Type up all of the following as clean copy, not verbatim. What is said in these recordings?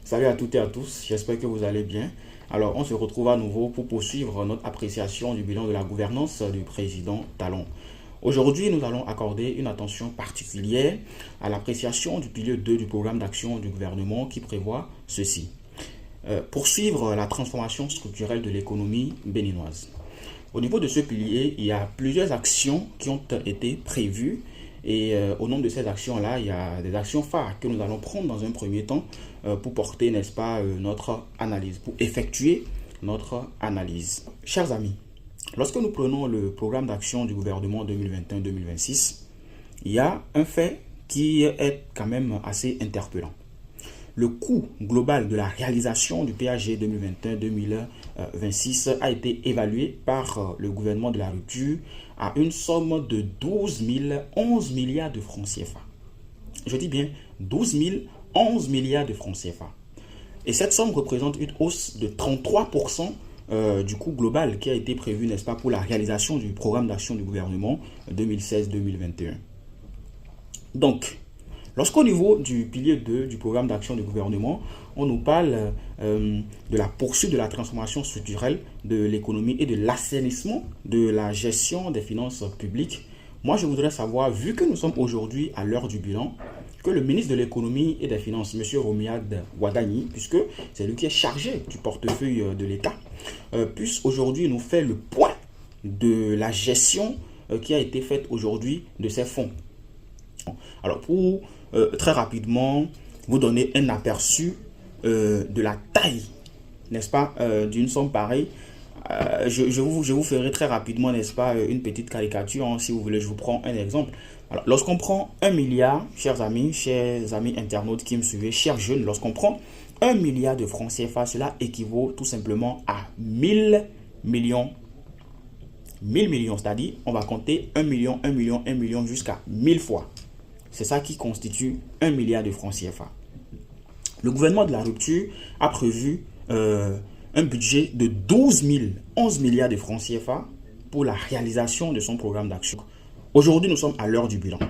Salut à toutes et à tous, j'espère que vous allez bien. Alors, on se retrouve à nouveau pour poursuivre notre appréciation du bilan de la gouvernance du président Talon. Aujourd'hui, nous allons accorder une attention particulière à l'appréciation du pilier 2 du programme d'action du gouvernement qui prévoit ceci. Poursuivre la transformation structurelle de l'économie béninoise. Au niveau de ce pilier, il y a plusieurs actions qui ont été prévues. Et au nombre de ces actions-là, il y a des actions phares que nous allons prendre dans un premier temps pour porter, n'est-ce pas, notre analyse, pour effectuer notre analyse. Chers amis, lorsque nous prenons le programme d'action du gouvernement 2021-2026, il y a un fait qui est quand même assez interpellant. Le coût global de la réalisation du PAG 2021-2026 a été évalué par le gouvernement de la rupture à une somme de 11 milliards de francs CFA. Je dis bien 11 milliards de francs CFA. Et cette somme représente une hausse de 33% du coût global qui a été prévu, n'est-ce pas, pour la réalisation du programme d'action du gouvernement 2016-2021. Donc, lorsqu'au niveau du pilier 2 du programme d'action du gouvernement, on nous parle de la poursuite de la transformation structurelle de l'économie et de l'assainissement de la gestion des finances publiques, moi je voudrais savoir, vu que nous sommes aujourd'hui à l'heure du bilan, que le ministre de l'économie et des finances, M. Romuald Wadani, puisque c'est lui qui est chargé du portefeuille de l'État, puisse aujourd'hui nous faire le point de la gestion qui a été faite aujourd'hui de ces fonds. Alors pour très rapidement vous donner un aperçu de la taille, n'est-ce pas, d'une somme pareille, je vous ferai très rapidement, n'est-ce pas, une petite caricature, hein, si vous voulez. Je vous prends un exemple. Alors, lorsqu'on prend 1 milliard, chers amis internautes qui me suivez, chers jeunes, lorsqu'on prend 1 milliard de francs CFA, cela équivaut tout simplement à 1000 millions. 1000 millions, c'est-à-dire on va compter 1 million, 1 million, 1 million jusqu'à 1000 fois. C'est ça qui constitue 1 milliard de francs CFA. Le gouvernement de la rupture a prévu un budget de 11 milliards de francs CFA pour la réalisation de son programme d'action. Aujourd'hui, nous sommes à l'heure du bilan.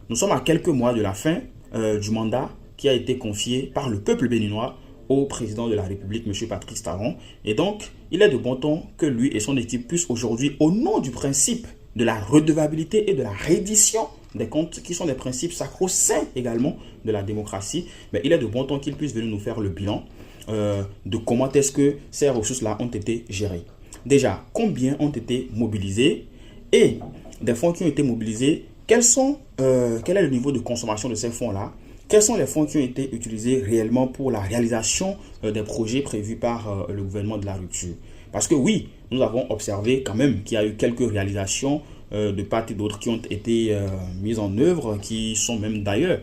Nous sommes à quelques mois de la fin du mandat qui a été confié par le peuple béninois au président de la République, M. Patrice Talon. Et donc, il est de bon ton que lui et son équipe puissent aujourd'hui, au nom du principe de la redevabilité et de la reddition des comptes, qui sont des principes sacro-saints également de la démocratie, mais il est de bon ton qu'ils puissent venir nous faire le bilan de comment est-ce que ces ressources-là ont été gérées. Déjà, combien ont été mobilisés et des fonds qui ont été mobilisés, quel est le niveau de consommation de ces fonds-là? Quels sont les fonds qui ont été utilisés réellement pour la réalisation des projets prévus par le gouvernement de la rupture? Parce que oui, nous avons observé quand même qu'il y a eu quelques réalisations de part et d'autre qui ont été mises en œuvre, qui sont même d'ailleurs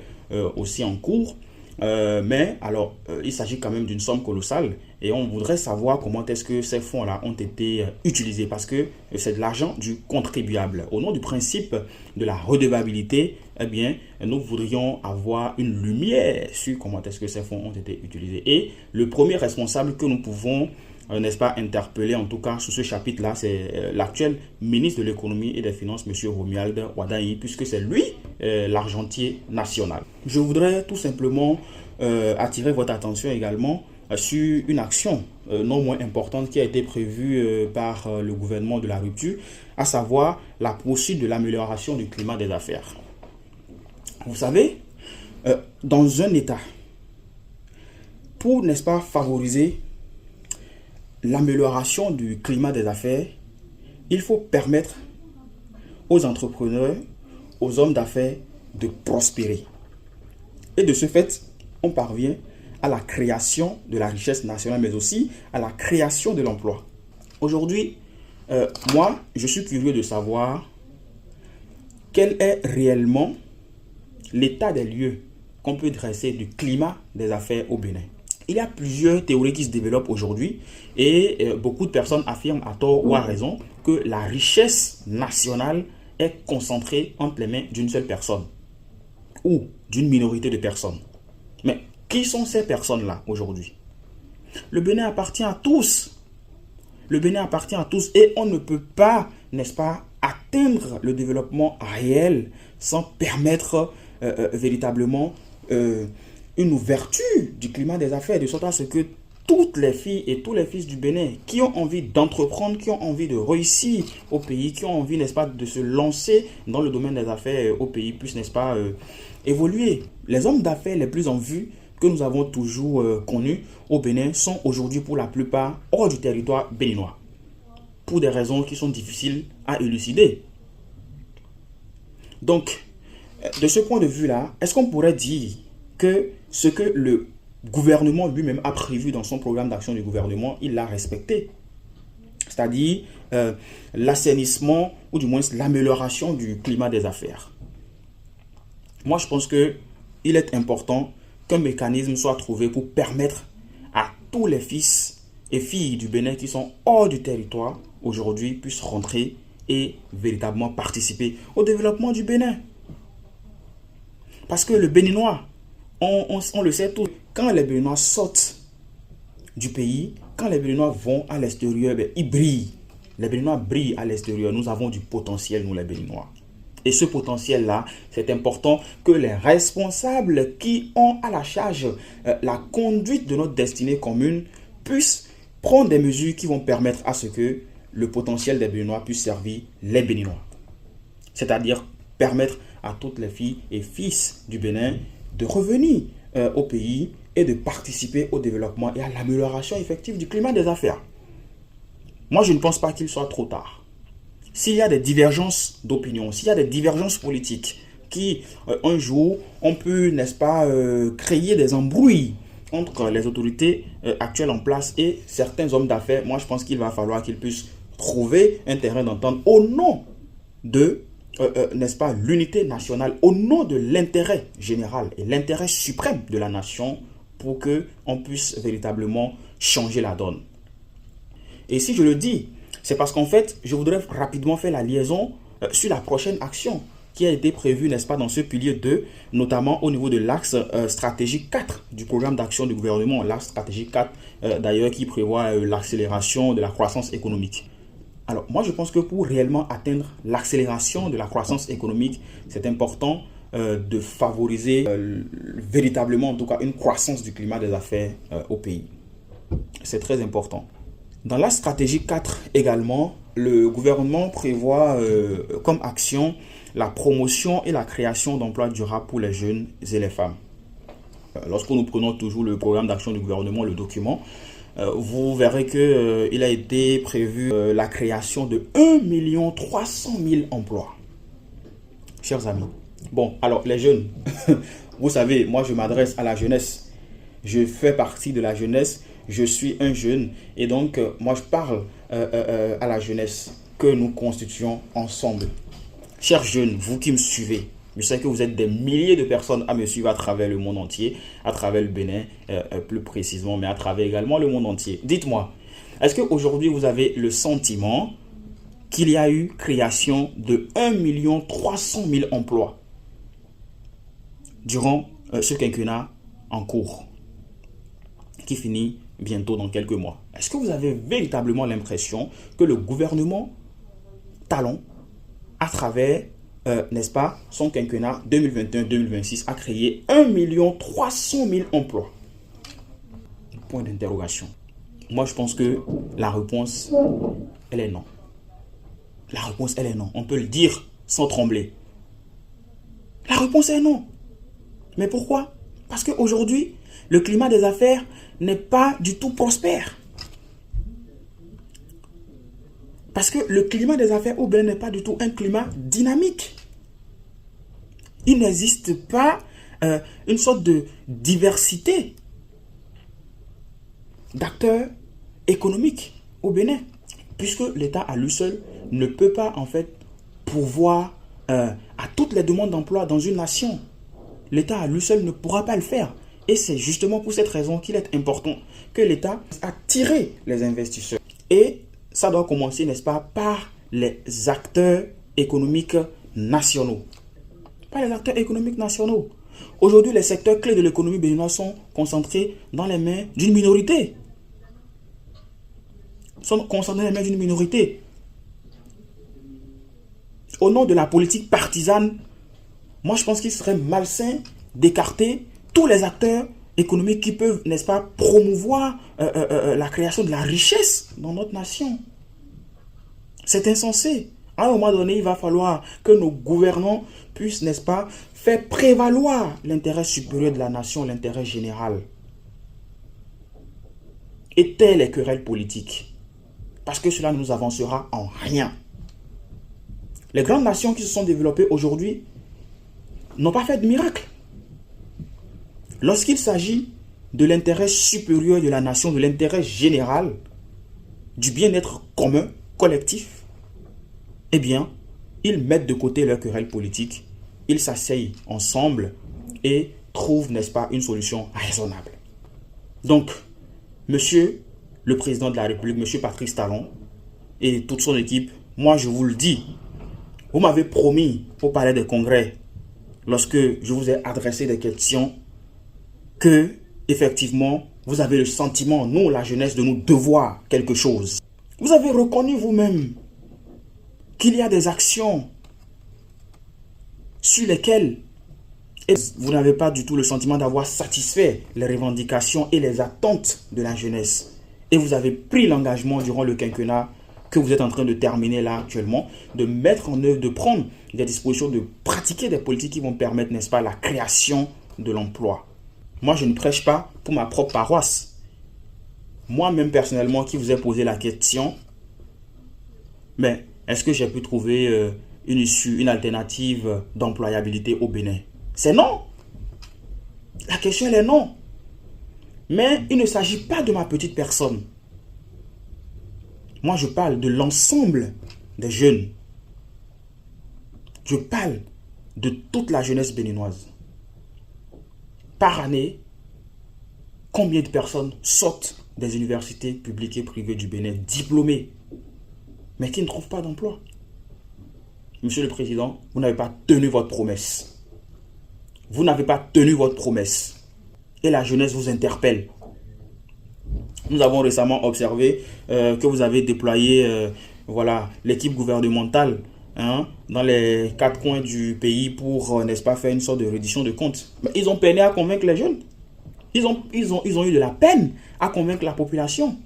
aussi en cours. Mais alors, il s'agit quand même d'une somme colossale et on voudrait savoir comment est-ce que ces fonds-là ont été utilisés, parce que c'est de l'argent du contribuable. Au nom du principe de la redevabilité, eh bien, nous voudrions avoir une lumière sur comment est-ce que ces fonds ont été utilisés. Et le premier responsable que nous pouvons n'est-ce pas, interpellé en tout cas sur ce chapitre-là, c'est l'actuel ministre de l'économie et des finances, M. Romuald Wadani, puisque c'est lui l'argentier national. Je voudrais tout simplement attirer votre attention également sur une action non moins importante qui a été prévue par le gouvernement de la rupture, à savoir la poursuite de l'amélioration du climat des affaires. Vous savez, dans un État, pour, n'est-ce pas, favoriser l'amélioration du climat des affaires, il faut permettre aux entrepreneurs, aux hommes d'affaires de prospérer. Et de ce fait, on parvient à la création de la richesse nationale, mais aussi à la création de l'emploi. Aujourd'hui, moi, je suis curieux de savoir quel est réellement l'état des lieux qu'on peut dresser du climat des affaires au Bénin. Il y a plusieurs théories qui se développent aujourd'hui et beaucoup de personnes affirment à tort ou à raison que la richesse nationale est concentrée entre les mains d'une seule personne ou d'une minorité de personnes. Mais qui sont ces personnes-là aujourd'hui? Le Bénin appartient à tous. Le Bénin appartient à tous et on ne peut pas, n'est-ce pas, atteindre le développement réel sans permettre véritablement une ouverture du climat des affaires, de sorte à ce que toutes les filles et tous les fils du Bénin qui ont envie d'entreprendre, qui ont envie de réussir au pays, qui ont envie, n'est-ce pas, de se lancer dans le domaine des affaires au pays, puissent, n'est-ce pas, évoluer. Les hommes d'affaires les plus en vue que nous avons toujours connus au Bénin sont aujourd'hui pour la plupart hors du territoire béninois, pour des raisons qui sont difficiles à élucider. Donc, de ce point de vue-là, est-ce qu'on pourrait dire que ce que le gouvernement lui-même a prévu dans son programme d'action du gouvernement, il l'a respecté? C'est-à-dire l'assainissement ou du moins l'amélioration du climat des affaires. Moi, je pense qu'il est important qu'un mécanisme soit trouvé pour permettre à tous les fils et filles du Bénin qui sont hors du territoire aujourd'hui puissent rentrer et véritablement participer au développement du Bénin. Parce que le Béninois, on le sait tous, quand les Béninois sortent du pays, quand les Béninois vont à l'extérieur, ils brillent. Les Béninois brillent à l'extérieur. Nous avons du potentiel, nous les Béninois. Et ce potentiel-là, c'est important que les responsables qui ont à la charge la conduite de notre destinée commune puissent prendre des mesures qui vont permettre à ce que le potentiel des Béninois puisse servir les Béninois. C'est-à-dire permettre à toutes les filles et fils du Bénin de revenir au pays et de participer au développement et à l'amélioration effective du climat des affaires. Moi, je ne pense pas qu'il soit trop tard. S'il y a des divergences d'opinion, s'il y a des divergences politiques qui, un jour, ont pu, n'est-ce pas, créer des embrouilles entre les autorités actuelles en place et certains hommes d'affaires, moi, je pense qu'il va falloir qu'ils puissent trouver un terrain d'entente au nom de, n'est-ce pas, l'unité nationale, au nom de l'intérêt général et l'intérêt suprême de la nation pour qu'on puisse véritablement changer la donne. Et si je le dis, c'est parce qu'en fait, je voudrais rapidement faire la liaison sur la prochaine action qui a été prévue, n'est-ce pas, dans ce pilier 2, notamment au niveau de l'axe stratégique 4 du programme d'action du gouvernement. L'axe stratégique 4, d'ailleurs, qui prévoit l'accélération de la croissance économique. Alors, moi, je pense que pour réellement atteindre l'accélération de la croissance économique, c'est important de favoriser véritablement, en tout cas, une croissance du climat des affaires au pays. C'est très important. Dans la stratégie 4 également, le gouvernement prévoit comme action la promotion et la création d'emplois durables pour les jeunes et les femmes. Lorsque nous prenons toujours le programme d'action du gouvernement, le document, vous verrez qu'il a été prévu la création de 1 300 000 emplois. Chers amis, bon, alors les jeunes, vous savez, moi je m'adresse à la jeunesse. Je fais partie de la jeunesse. Je suis un jeune et donc moi je parle à la jeunesse que nous constituons ensemble. Chers jeunes, vous qui me suivez, je sais que vous êtes des milliers de personnes à me suivre à travers le monde entier, à travers le Bénin plus précisément, mais à travers également le monde entier. Dites-moi, est-ce qu'aujourd'hui vous avez le sentiment qu'il y a eu création de 1 300 000 emplois durant ce quinquennat en cours qui finit bientôt dans quelques mois? Est-ce que vous avez véritablement l'impression que le gouvernement Talon, à travers, n'est-ce pas, son quinquennat 2021-2026, a créé 1 300 000 emplois? Point d'interrogation. Moi, je pense que la réponse, elle est non. La réponse, elle est non. On peut le dire sans trembler. La réponse est non. Mais pourquoi? Parce qu'aujourd'hui, le climat des affaires n'est pas du tout prospère. Parce que le climat des affaires au Bénin n'est pas du tout un climat dynamique. Il n'existe pas une sorte de diversité d'acteurs économiques au Bénin. Puisque l'État à lui seul ne peut pas en fait pourvoir à toutes les demandes d'emploi dans une nation. L'État à lui seul ne pourra pas le faire. Et c'est justement pour cette raison qu'il est important que l'État attire les investisseurs. Et ça doit commencer, n'est-ce pas, par les acteurs économiques nationaux. Par les acteurs économiques nationaux. Aujourd'hui, les secteurs clés de l'économie béninoise sont concentrés dans les mains d'une minorité. Sont concentrés dans les mains d'une minorité. Au nom de la politique partisane, moi je pense qu'il serait malsain d'écarter tous les acteurs économiques qui peuvent, n'est-ce pas, promouvoir la création de la richesse dans notre nation. C'est insensé. À un moment donné, il va falloir que nos gouvernants puissent, n'est-ce pas, faire prévaloir l'intérêt supérieur de la nation, l'intérêt général. Et taire les querelles politiques. Parce que cela ne nous avancera en rien. Les grandes nations qui se sont développées aujourd'hui n'ont pas fait de miracle. Lorsqu'il s'agit de l'intérêt supérieur de la nation, de l'intérêt général, du bien-être commun, collectif, eh bien, ils mettent de côté leurs querelles politiques, ils s'asseyent ensemble et trouvent, n'est-ce pas, une solution raisonnable. Donc, Monsieur le Président de la République, Monsieur Patrice Talon et toute son équipe, moi je vous le dis, vous m'avez promis au Palais des Congrès, lorsque je vous ai adressé des questions, que, effectivement, vous avez le sentiment, nous, la jeunesse, de nous devoir quelque chose. Vous avez reconnu vous-même qu'il y a des actions sur lesquelles vous n'avez pas du tout le sentiment d'avoir satisfait les revendications et les attentes de la jeunesse. Et vous avez pris l'engagement durant le quinquennat que vous êtes en train de terminer là actuellement, de mettre en œuvre, de prendre des dispositions, de pratiquer des politiques qui vont permettre, n'est-ce pas, la création de l'emploi. Moi, je ne prêche pas pour ma propre paroisse. Moi-même, personnellement, qui vous ai posé la question, mais est-ce que j'ai pu trouver une issue, une alternative d'employabilité au Bénin? C'est non. La question, elle est non. Mais il ne s'agit pas de ma petite personne. Moi, je parle de l'ensemble des jeunes. Je parle de toute la jeunesse béninoise. Par année, combien de personnes sortent des universités publiques et privées du Bénin, diplômées, mais qui ne trouvent pas d'emploi? Monsieur le Président, vous n'avez pas tenu votre promesse. Vous n'avez pas tenu votre promesse. Et la jeunesse vous interpelle. Nous avons récemment observé que vous avez déployé voilà, l'équipe gouvernementale dans les 4 coins du pays pour, n'est-ce pas, faire une sorte de reddition de comptes. Mais ils ont peiné à convaincre les jeunes. Ils ont eu de la peine à convaincre la population.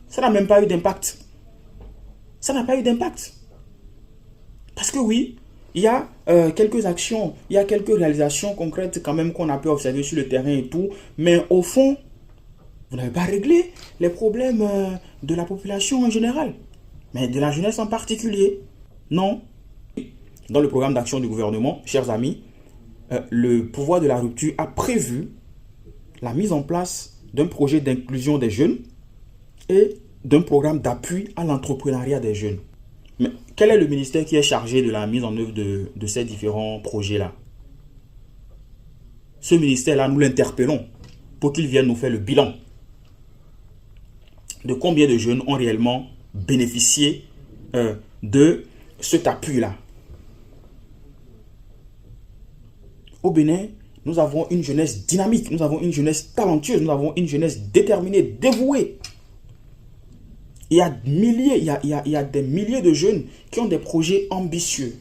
Ça n'a même pas eu d'impact. Ça n'a pas eu d'impact. Parce que oui, il y a quelques actions, il y a quelques réalisations concrètes quand même qu'on a pu observer sur le terrain et tout. Mais au fond, vous n'avez pas réglé les problèmes de la population en général. Mais de la jeunesse en particulier. Non. Dans le programme d'action du gouvernement, chers amis, le pouvoir de la rupture a prévu la mise en place d'un projet d'inclusion des jeunes et d'un programme d'appui à l'entrepreneuriat des jeunes. Mais quel est le ministère qui est chargé de la mise en œuvre de ces différents projets-là? Ce ministère-là, nous l'interpellons pour qu'il vienne nous faire le bilan de combien de jeunes ont réellement bénéficié de cet appui-là. Au Bénin, nous avons une jeunesse dynamique, nous avons une jeunesse talentueuse, nous avons une jeunesse déterminée, dévouée. Il y a des milliers de jeunes qui ont des projets ambitieux,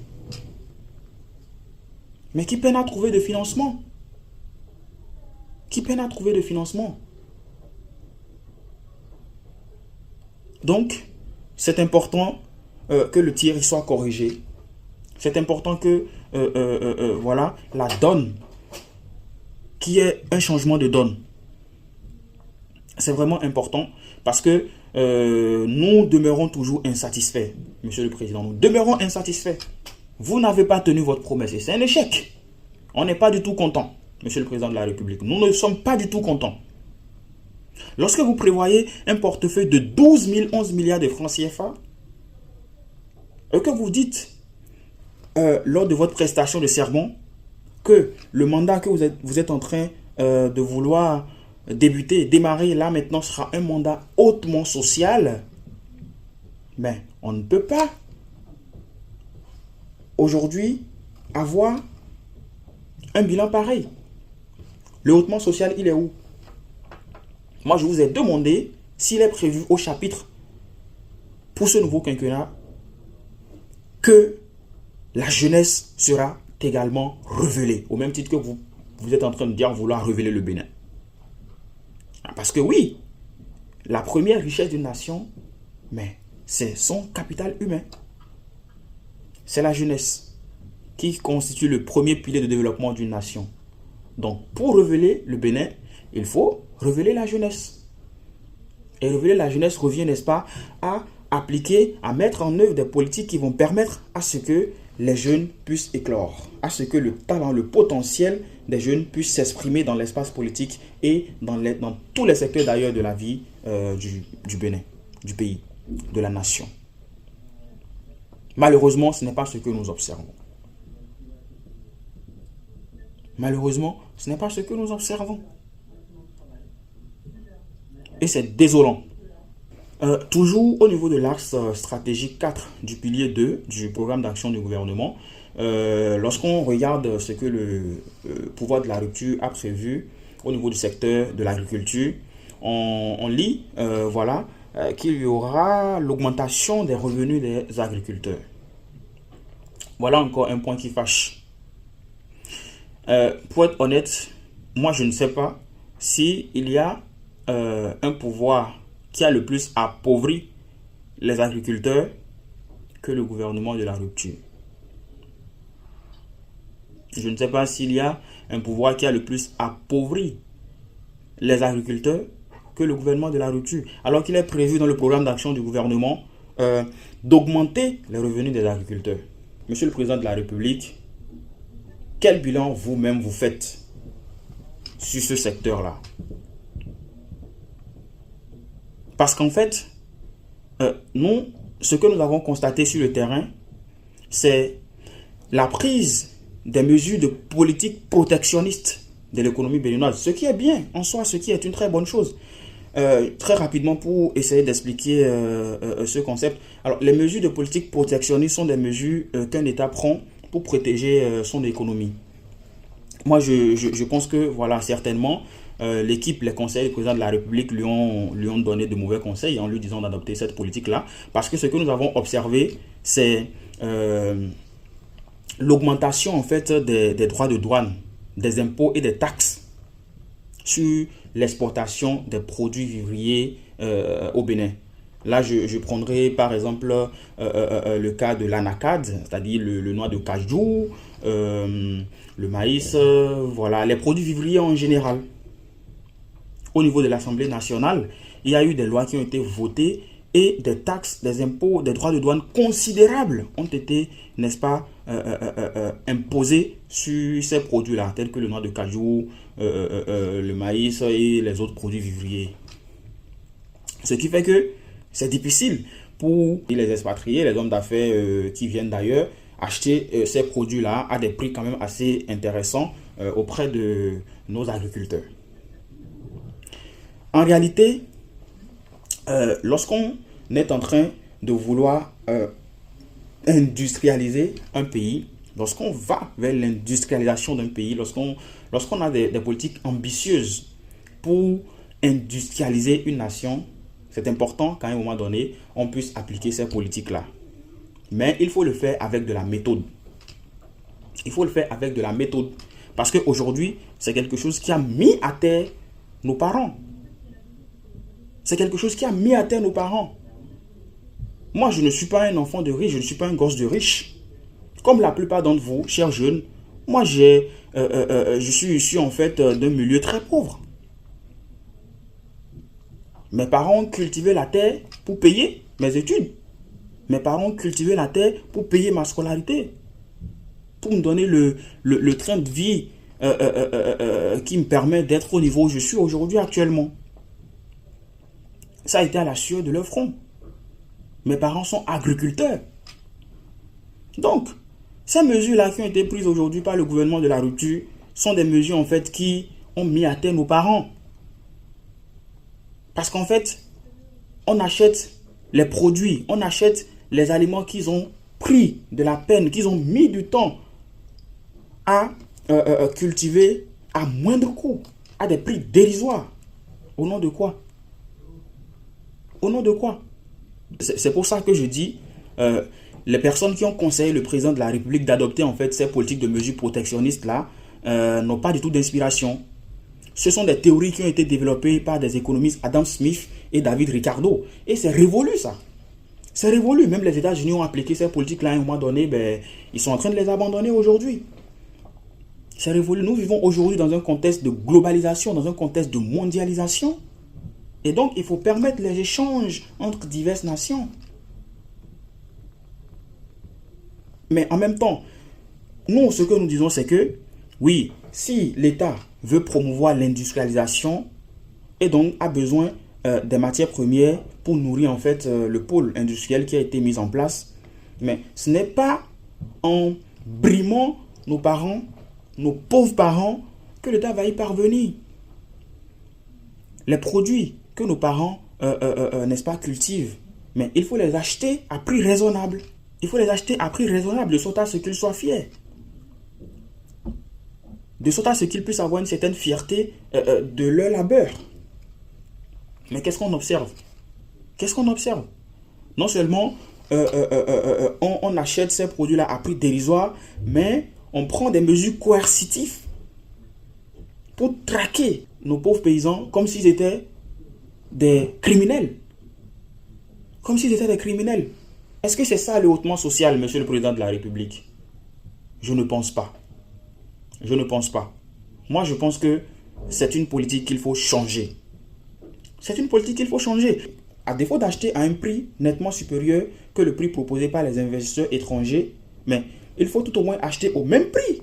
mais qui peinent à trouver de financement. Donc, c'est important que le tir soit corrigé. C'est important que voilà, la donne, qu'il y ait un changement de donne. C'est vraiment important parce que nous demeurons toujours insatisfaits, Monsieur le Président. Nous demeurons insatisfaits. Vous n'avez pas tenu votre promesse et c'est un échec. On n'est pas du tout content, Monsieur le Président de la République. Nous ne sommes pas du tout contents. Lorsque vous prévoyez un portefeuille de 11 milliards de francs CFA, et que vous dites lors de votre prestation de serment que le mandat que vous êtes en train de vouloir démarrer là maintenant sera un mandat hautement social, mais on ne peut pas aujourd'hui avoir un bilan pareil. Le hautement social, il est où? Moi, je vous ai demandé s'il est prévu au chapitre pour ce nouveau quinquennat que la jeunesse sera également révélée, au même titre que vous vous êtes en train de dire vouloir révéler le Bénin. Parce que oui, la première richesse d'une nation, mais c'est son capital humain. C'est la jeunesse qui constitue le premier pilier de développement d'une nation. Donc, pour révéler le Bénin, il faut révéler la jeunesse. Et révéler la jeunesse revient, n'est-ce pas, à appliquer, à mettre en œuvre des politiques qui vont permettre à ce que les jeunes puissent éclore, à ce que le talent, le potentiel des jeunes puisse s'exprimer dans l'espace politique et dans tous les secteurs d'ailleurs de la vie du Bénin, du pays, de la nation. Malheureusement, ce n'est pas ce que nous observons. Malheureusement, ce n'est pas ce que nous observons. Et c'est désolant. Toujours au niveau de l'axe stratégique 4 du pilier 2 du programme d'action du gouvernement, lorsqu'on regarde ce que le pouvoir de la rupture a prévu au niveau du secteur de l'agriculture, on lit qu'il y aura l'augmentation des revenus des agriculteurs. Voilà encore un point qui fâche. Pour être honnête, moi je ne sais pas s'il y a un pouvoir qui a le plus appauvri les agriculteurs que le gouvernement de la rupture. Je ne sais pas s'il y a un pouvoir qui a le plus appauvri les agriculteurs que le gouvernement de la rupture, alors qu'il est prévu dans le programme d'action du gouvernement d'augmenter les revenus des agriculteurs. Monsieur le Président de la République, quel bilan vous-même vous faites sur ce secteur-là? Parce qu'en fait, ce que nous avons constaté sur le terrain, c'est la prise des mesures de politique protectionniste de l'économie béninoise, ce qui est bien en soi, ce qui est une très bonne chose. Très rapidement, pour essayer d'expliquer ce concept. Alors, les mesures de politique protectionniste sont des mesures qu'un État prend pour protéger son économie. Moi, je pense que, voilà, certainement, l'équipe, les conseils du président de la République lui ont donné de mauvais conseils en lui disant d'adopter cette politique-là. Parce que ce que nous avons observé, c'est l'augmentation, en fait, des droits de douane, des impôts et des taxes sur l'exportation des produits vivriers au Bénin. Là, je prendrai par exemple le cas de l'anacade, c'est-à-dire le noix de cajou, le maïs, voilà, les produits vivriers en général. Au niveau de l'Assemblée nationale, il y a eu des lois qui ont été votées et des taxes, des impôts, des droits de douane considérables ont été, n'est-ce pas, imposés sur ces produits-là, tels que le noix de cajou, le maïs et les autres produits vivriers. Ce qui fait que c'est difficile pour les expatriés, les hommes d'affaires qui viennent d'ailleurs, acheter ces produits-là à des prix quand même assez intéressants auprès de nos agriculteurs. En réalité, lorsqu'on est en train de vouloir industrialiser un pays, lorsqu'on va vers l'industrialisation d'un pays, lorsqu'on a des politiques ambitieuses pour industrialiser une nation, c'est important qu'à un moment donné, on puisse appliquer ces politiques-là. Mais il faut le faire avec de la méthode. Il faut le faire avec de la méthode. Parce qu'aujourd'hui, c'est quelque chose qui a mis à terre nos parents. C'est quelque chose qui a mis à terre nos parents. Moi, je ne suis pas un enfant de riche, je ne suis pas un gosse de riche. Comme la plupart d'entre vous, chers jeunes, moi, je suis issu en fait d'un milieu très pauvre. Mes parents ont cultivé la terre pour payer mes études. Mes parents ont cultivé la terre pour payer ma scolarité. Pour me donner le train de vie qui me permet d'être au niveau où je suis aujourd'hui actuellement. Ça a été à la sueur de leur front. Mes parents sont agriculteurs. Donc, ces mesures-là qui ont été prises aujourd'hui par le gouvernement de la rupture sont des mesures en fait qui ont mis à terre nos parents. Parce qu'en fait, on achète les produits, on achète les aliments qu'ils ont pris de la peine, qu'ils ont mis du temps à cultiver à moindre coût, à des prix dérisoires. Au nom de quoi? Au nom de quoi? C'est pour ça que je dis, les personnes qui ont conseillé le président de la République d'adopter en fait ces politiques de mesures protectionnistes là, n'ont pas du tout d'inspiration. Ce sont des théories qui ont été développées par des économistes Adam Smith et David Ricardo. Et c'est révolu ça. C'est révolu. Même les États-Unis ont appliqué ces politiques-là à un moment donné. Ils sont en train de les abandonner aujourd'hui. C'est révolu. Nous vivons aujourd'hui dans un contexte de globalisation, dans un contexte de mondialisation. Et donc, il faut permettre les échanges entre diverses nations. Mais en même temps, nous, ce que nous disons, c'est que, oui, si l'État veut promouvoir l'industrialisation et donc a besoin des matières premières pour nourrir en fait le pôle industriel qui a été mis en place, mais ce n'est pas en brimant nos parents, nos pauvres parents, que l'État va y parvenir. Les produits que nos parents, n'est-ce pas, cultivent, mais il faut les acheter à prix raisonnable. Il faut les acheter à prix raisonnable, de sorte à ce qu'ils soient fiers. De sorte à ce qu'ils puissent avoir une certaine fierté de leur labeur. Mais qu'est-ce qu'on observe? Qu'est-ce qu'on observe? Non seulement on achète ces produits-là à prix dérisoire, mais on prend des mesures coercitives pour traquer nos pauvres paysans comme s'ils étaient des criminels. Comme s'ils étaient des criminels. Est-ce que c'est ça le hautement social, Monsieur le Président de la République? Je ne pense pas. Je ne pense pas. Moi, je pense que c'est une politique qu'il faut changer. C'est une politique qu'il faut changer. À défaut d'acheter à un prix nettement supérieur que le prix proposé par les investisseurs étrangers, mais il faut tout au moins acheter au même prix.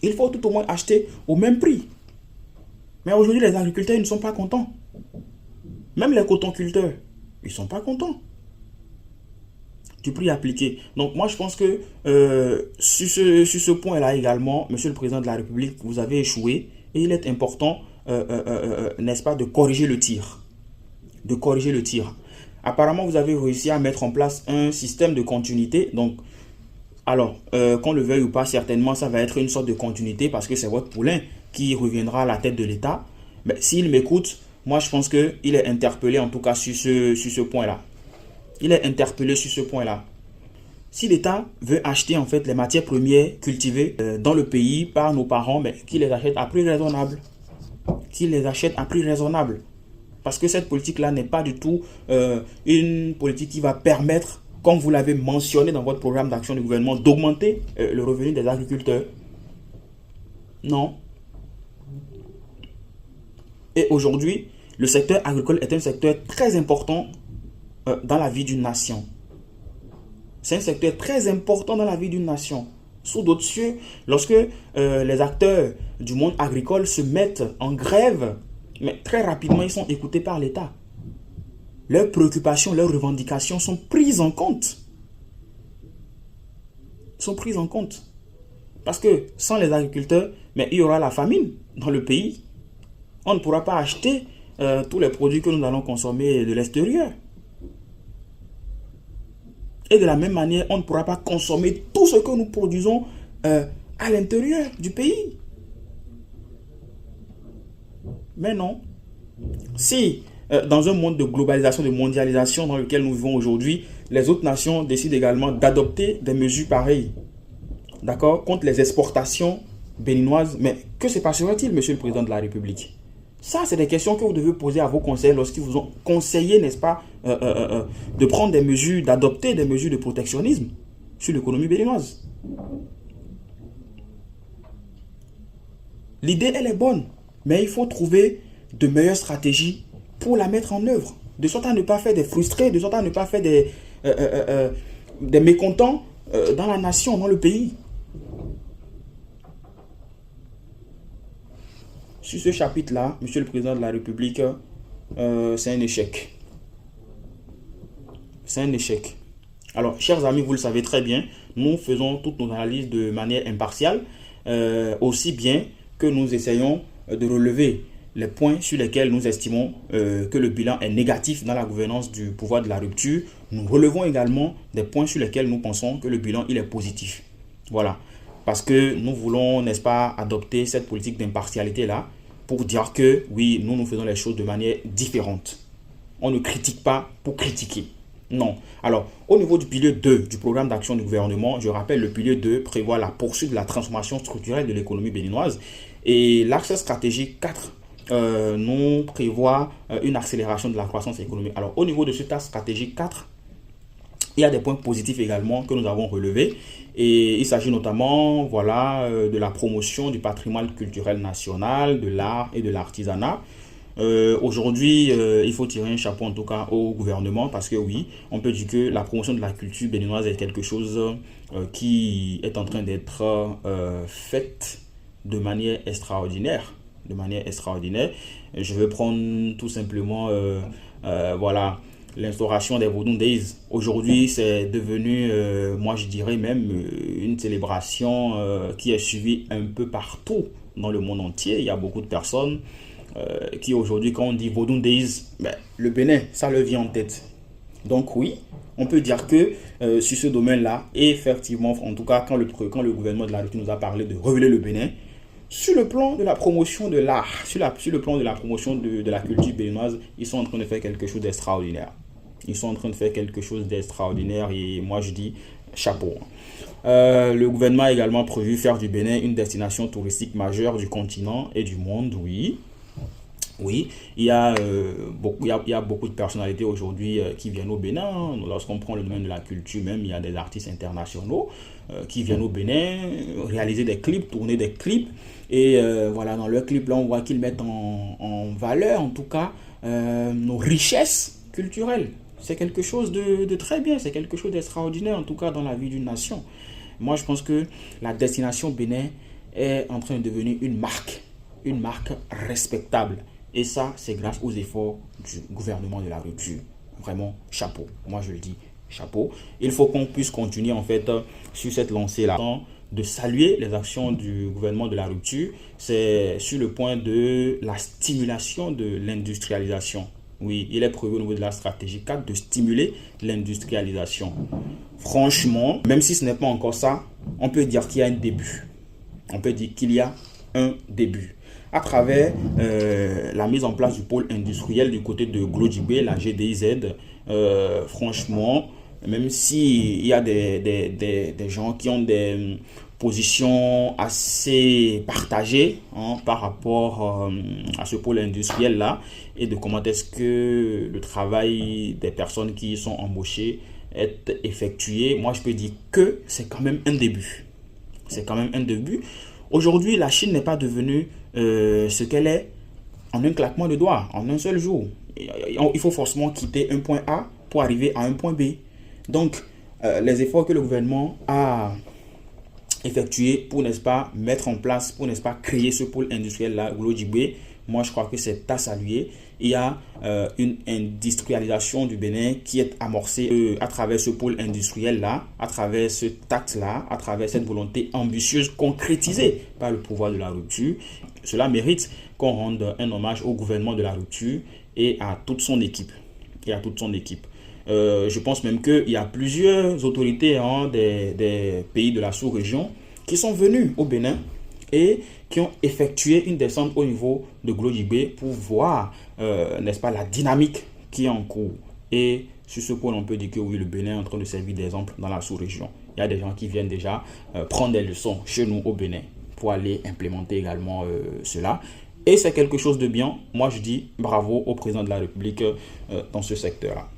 Il faut tout au moins acheter au même prix. Mais aujourd'hui, les agriculteurs, ils ne sont pas contents. Même les cotonculteurs, ils ne sont pas contents du prix appliqué. Donc moi, je pense que sur ce point-là également, Monsieur le Président de la République, vous avez échoué. Et il est important, n'est-ce pas, de corriger le tir. De corriger le tir. Apparemment, vous avez réussi à mettre en place un système de continuité. Donc, alors, qu'on le veuille ou pas, certainement, ça va être une sorte de continuité parce que c'est votre poulain qui reviendra à la tête de l'État. Mais s'il m'écoute, moi, je pense qu'il est interpellé, en tout cas, sur ce point-là. Il est interpellé sur ce point-là. Si l'État veut acheter, en fait, les matières premières cultivées dans le pays par nos parents, mais qu'il les achète à prix raisonnable. Qu'il les achète à prix raisonnable. Parce que cette politique-là n'est pas du tout une politique qui va permettre, comme vous l'avez mentionné dans votre programme d'action du gouvernement, d'augmenter le revenu des agriculteurs. Non. Et aujourd'hui, le secteur agricole est un secteur très important dans la vie d'une nation. C'est un secteur très important dans la vie d'une nation. Sous d'autres cieux, lorsque les acteurs du monde agricole se mettent en grève, mais très rapidement, ils sont écoutés par l'État. Leurs préoccupations, leurs revendications sont prises en compte. Sont prises en compte. Parce que sans les agriculteurs, mais il y aura la famine dans le pays. On ne pourra pas acheter tous les produits que nous allons consommer de l'extérieur. Et de la même manière, on ne pourra pas consommer tout ce que nous produisons à l'intérieur du pays. Mais non. Si dans un monde de globalisation, de mondialisation dans lequel nous vivons aujourd'hui, les autres nations décident également d'adopter des mesures pareilles, d'accord, contre les exportations béninoises, mais que se passera-t-il, Monsieur le Président de la République? Ça, c'est des questions que vous devez poser à vos conseillers lorsqu'ils vous ont conseillé, n'est-ce pas, de prendre des mesures, d'adopter des mesures de protectionnisme sur l'économie béninoise. L'idée, elle est bonne, mais il faut trouver de meilleures stratégies pour la mettre en œuvre, de sorte à ne pas faire des frustrés, de sorte à ne pas faire des mécontents dans la nation, dans le pays. Sur ce chapitre-là, Monsieur le Président de la République, c'est un échec. C'est un échec. Alors, chers amis, vous le savez très bien, nous faisons toutes nos analyses de manière impartiale, aussi bien que nous essayons de relever les points sur lesquels nous estimons que le bilan est négatif dans la gouvernance du pouvoir de la rupture. Nous relevons également des points sur lesquels nous pensons que le bilan il est positif. Voilà. Parce que nous voulons, n'est-ce pas, adopter cette politique d'impartialité-là pour dire que, oui, nous faisons les choses de manière différente. On ne critique pas pour critiquer. Non. Alors, au niveau du pilier 2 du programme d'action du gouvernement, je rappelle, le pilier 2 prévoit la poursuite de la transformation structurelle de l'économie béninoise. Et l'axe stratégique 4 nous prévoit une accélération de la croissance économique. Alors, au niveau de cet axe stratégique 4, il y a des points positifs également que nous avons relevés. Et il s'agit notamment voilà, de la promotion du patrimoine culturel national, de l'art et de l'artisanat. Aujourd'hui, il faut tirer un chapeau en tout cas au gouvernement parce que oui, on peut dire que la promotion de la culture béninoise est quelque chose qui est en train d'être faite de manière extraordinaire. De manière extraordinaire. Je vais prendre tout simplement voilà, l'instauration des Vodun Days. Aujourd'hui, c'est devenu, moi je dirais même, une célébration qui est suivie un peu partout dans le monde entier. Il y a beaucoup de personnes qui aujourd'hui, quand on dit Vodun Days, ben, le Bénin, ça leur vient en tête. Donc oui, on peut dire que sur ce domaine-là, effectivement, en tout cas, quand le gouvernement de la République nous a parlé de révéler le Bénin, sur le plan de la promotion de l'art, sur le plan de la promotion de la culture béninoise, ils sont en train de faire quelque chose d'extraordinaire. Ils sont en train de faire quelque chose d'extraordinaire et moi je dis chapeau. Le gouvernement a également prévu faire du Bénin une destination touristique majeure du continent et du monde, oui. Oui, il y a beaucoup de personnalités aujourd'hui qui viennent au Bénin. Lorsqu'on prend le domaine de la culture même, il y a des artistes internationaux qui viennent au Bénin réaliser des clips, tourner des clips. Et voilà, dans leurs clips, là, on voit qu'ils mettent en valeur, en tout cas, nos richesses culturelles. C'est quelque chose de très bien, c'est quelque chose d'extraordinaire, en tout cas, dans la vie d'une nation. Moi, je pense que la destination Bénin est en train de devenir une marque respectable. Et ça, c'est grâce aux efforts du gouvernement de la rupture. Vraiment, chapeau. Moi, je le dis, chapeau. Il faut qu'on puisse continuer, en fait, sur cette lancée-là, de saluer les actions du gouvernement de la rupture. C'est sur le point de la stimulation de l'industrialisation. Oui, il est prévu au niveau de la stratégie 4 de stimuler l'industrialisation. Franchement, même si ce n'est pas encore ça, on peut dire qu'il y a un début. On peut dire qu'il y a un début. À travers la mise en place du pôle industriel du côté de Glodjibé, la GDIZ, franchement, même s'il y a des gens qui ont des positions assez partagées par rapport à ce pôle industriel-là et de comment est-ce que le travail des personnes qui y sont embauchées est effectué, moi je peux dire que c'est quand même un début. C'est quand même un début. Aujourd'hui, la Chine n'est pas devenue ce qu'elle est en un claquement de doigts, en un seul jour. Il faut forcément quitter un point A pour arriver à un point B. Donc, les efforts que le gouvernement a effectués pour, n'est-ce pas, mettre en place, pour, n'est-ce pas, créer ce pôle industriel-là, Glodjibé, moi je crois que c'est à saluer. Il y a une industrialisation du Bénin qui est amorcée à travers ce pôle industriel-là, à travers ce acte-là, à travers cette volonté ambitieuse concrétisée par le pouvoir de la rupture. Cela mérite qu'on rende un hommage au gouvernement de la rupture et à toute son équipe. Je pense même qu'il y a plusieurs autorités des pays de la sous-région qui sont venus au Bénin et qui ont effectué une descente au niveau de Glodjibé pour voir, n'est-ce pas, la dynamique qui est en cours. Et sur ce point, on peut dire que oui, le Bénin est en train de servir d'exemple dans la sous-région. Il y a des gens qui viennent déjà prendre des leçons chez nous au Bénin pour aller implémenter également cela. Et c'est quelque chose de bien. Moi, je dis bravo au président de la République dans ce secteur-là.